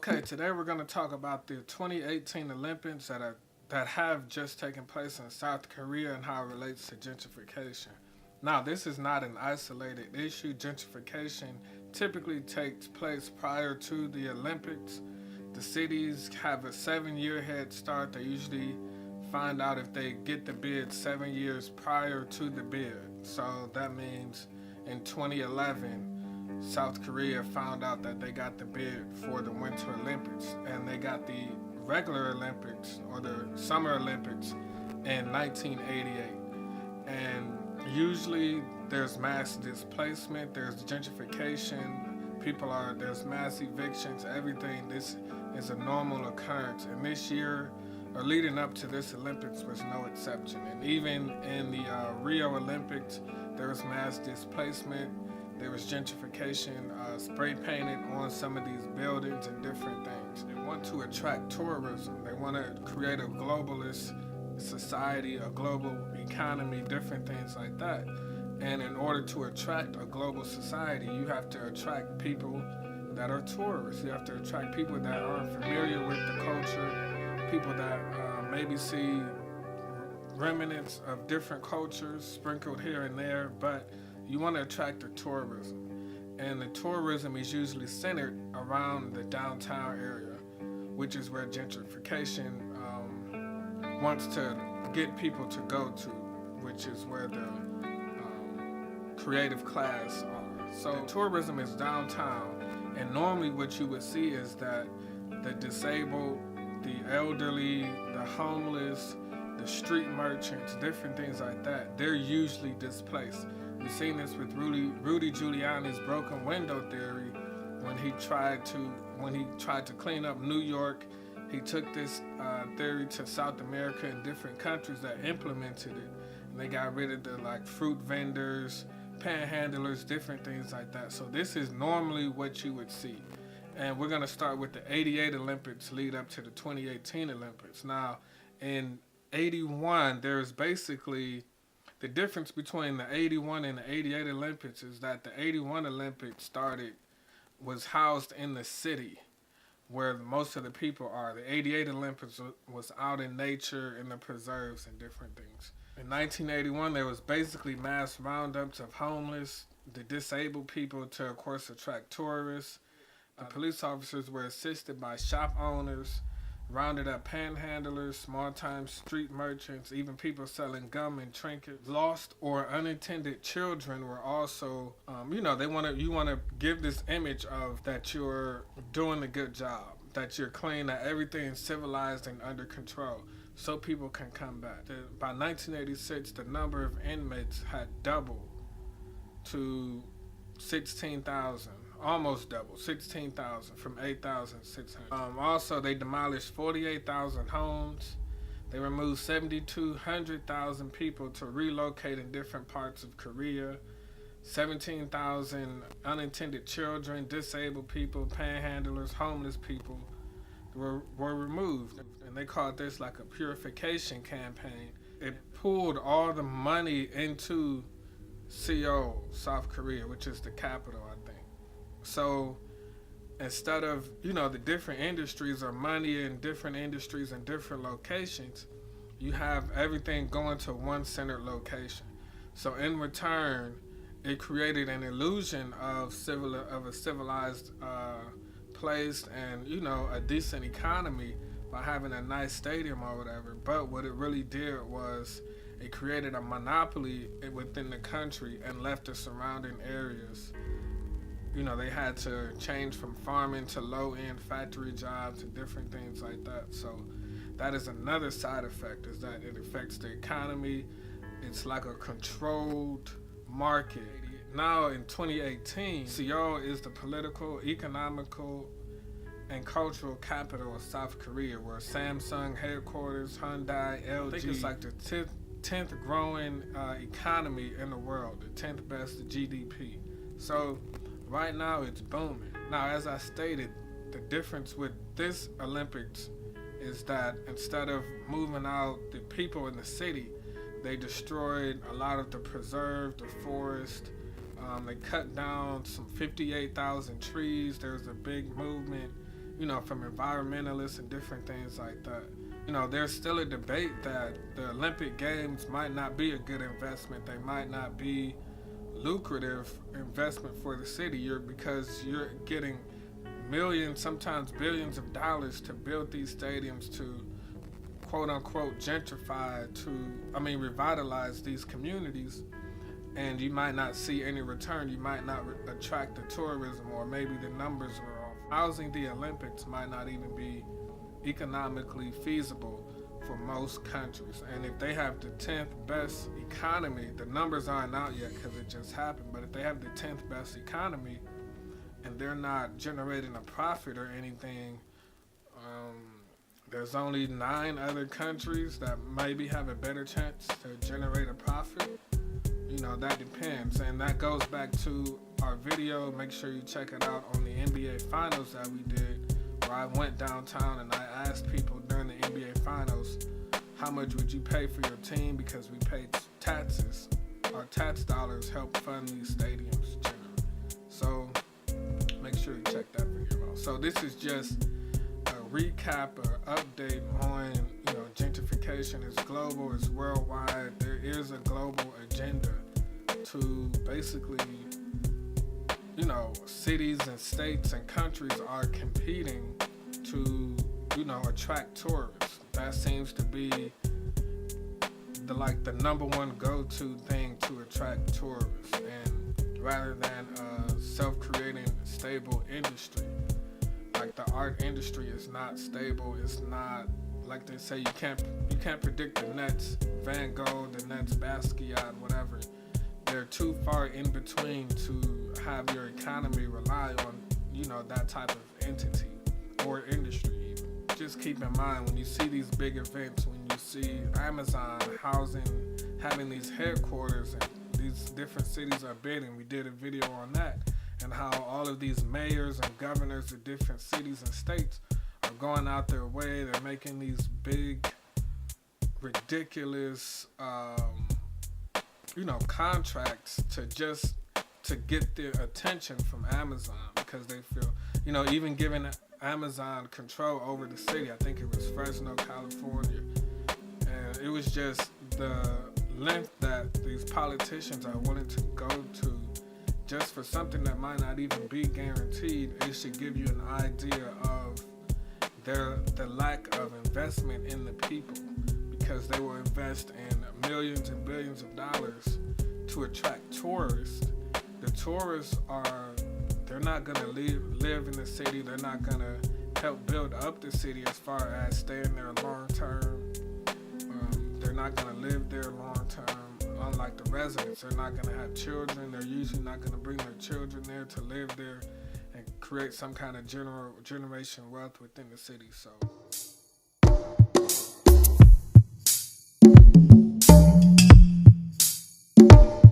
Okay, today we're going to talk about the 2018 Olympics that have just taken place in South Korea and how it relates to gentrification. Now, this is not an isolated issue. Gentrification typically takes place prior to the Olympics. The cities have a 7 year head start. They usually find out if they get the bid 7 years prior to the bid. So that means in 2011, South Korea found out that they got the bid for the Winter Olympics, and they got the regular Olympics or the Summer Olympics in 1988. And usually there's mass displacement, there's gentrification, there's mass evictions, everything. This is a normal occurrence. And this year, or leading up to this Olympics, was no exception. And even in the Rio Olympics, there was mass displacement. There was gentrification, spray painted on some of these buildings and different things. They want to attract tourism. They want to create a globalist society, a global economy, different things like that. And in order to attract a global society, you have to attract people that are tourists. You have to attract people that aren't familiar with the culture, people that maybe see remnants of different cultures sprinkled here and there, but you want to attract the tourism. And the tourism is usually centered around the downtown area, which is where gentrification wants to get people to go to, which is where the creative class are. So tourism is downtown, and normally what you would see is that the disabled, the elderly, the homeless, the street merchants, different things like that, they're usually displaced. We've seen this with Rudy Giuliani's broken window theory. When he tried to clean up New York, he took this theory to South America and different countries that implemented it, and they got rid of the fruit vendors, panhandlers, different things like that. So this is normally what you would see. And we're gonna start with the '88 Olympics lead up to the 2018 Olympics. Now, in '81, there's basically the difference between the '81 and the '88 Olympics is that the '81 Olympics was housed in the city where most of the people are. The '88 Olympics was out in nature, in the preserves and different things. In 1981, there was basically mass roundups of homeless, the disabled people to, of course, attract tourists. The police officers were assisted by shop owners, rounded up panhandlers, small-time street merchants, even people selling gum and trinkets. Lost or unattended children were also, you want to give this image of that you're doing a good job, that you're clean, that everything's civilized and under control, so people can come back. By 1986, the number of inmates had doubled to 16,000. Almost double, 16,000 from 8,600. Also, they demolished 48,000 homes. They removed 7,200 people to relocate in different parts of Korea. 17,000 unattended children, disabled people, panhandlers, homeless people were removed. And they called this like a purification campaign. It pulled all the money into Seoul, South Korea, which is the capital, I think. So instead of, the different industries or money in different industries and different locations, you have everything going to one centered location. So in return, it created an illusion of a civilized place and, a decent economy by having a nice stadium or whatever. But what it really did was it created a monopoly within the country and left the surrounding areas. They had to change from farming to low-end factory jobs and different things like that. So that is another side effect, is that it affects the economy. It's like a controlled market. Now in 2018, Seoul is the political, economical, and cultural capital of South Korea, where Samsung headquarters, Hyundai, LG. I think it's like the 10th growing economy in the world, the 10th best GDP. So right now, it's booming. Now, as I stated, the difference with this Olympics is that instead of moving out the people in the city, they destroyed a lot of the preserve, the forest. They cut down some 58,000 trees. There was a big movement from environmentalists and different things like that. There's still a debate that the Olympic Games might not be a good investment. They might not be lucrative investment for the city, because you're getting millions, sometimes billions of dollars to build these stadiums to quote unquote gentrify, revitalize these communities, and you might not see any return. You might not attract the tourism, or maybe the numbers are off. Housing the Olympics might not even be economically feasible for most countries. And if they have the 10th best economy, the numbers aren't out yet because it just happened, but if they have the 10th best economy and they're not generating a profit or anything, there's only 9 other countries that maybe have a better chance to generate a profit. That depends. And that goes back to our video. Make sure you check it out on the NBA Finals that we did, where I went downtown and I asked people during the NBA Finals, how much would you pay for your team? Because we paid taxes. Our tax dollars help fund these stadiums generally. So make sure you check that video out. So this is just a recap or update on, gentrification is global, it's worldwide. There is a global agenda to basically, cities and states and countries are competing to, attract tourists. That seems to be the number one go-to thing to attract tourists, and rather than a self-creating stable industry. Like the art industry is not stable. It's not, like they say, you can't predict the next Van Gogh, the next Basquiat, whatever. They're too far in between to have your economy rely on, that type of entity or industry even. Just keep in mind, when you see these big events, when you see Amazon having these headquarters, and these different cities are bidding. We did a video on that, and how all of these mayors and governors of different cities and states are going out their way. They're making these big, ridiculous, contracts to get their attention from Amazon, because they feel, even giving Amazon control over the city. I think it was Fresno, California. And it was just the length that these politicians are willing to go to just for something that might not even be guaranteed. It should give you an idea of the lack of investment in the people, because they will invest in millions and billions of dollars to attract tourists. The tourists they're not going to live in the city. They're not going to help build up the city as far as staying there long term. They're not going to live there long term. Unlike the residents, they're not going to have children. They're usually not going to bring their children there to live there and create some kind of generational wealth within the city. So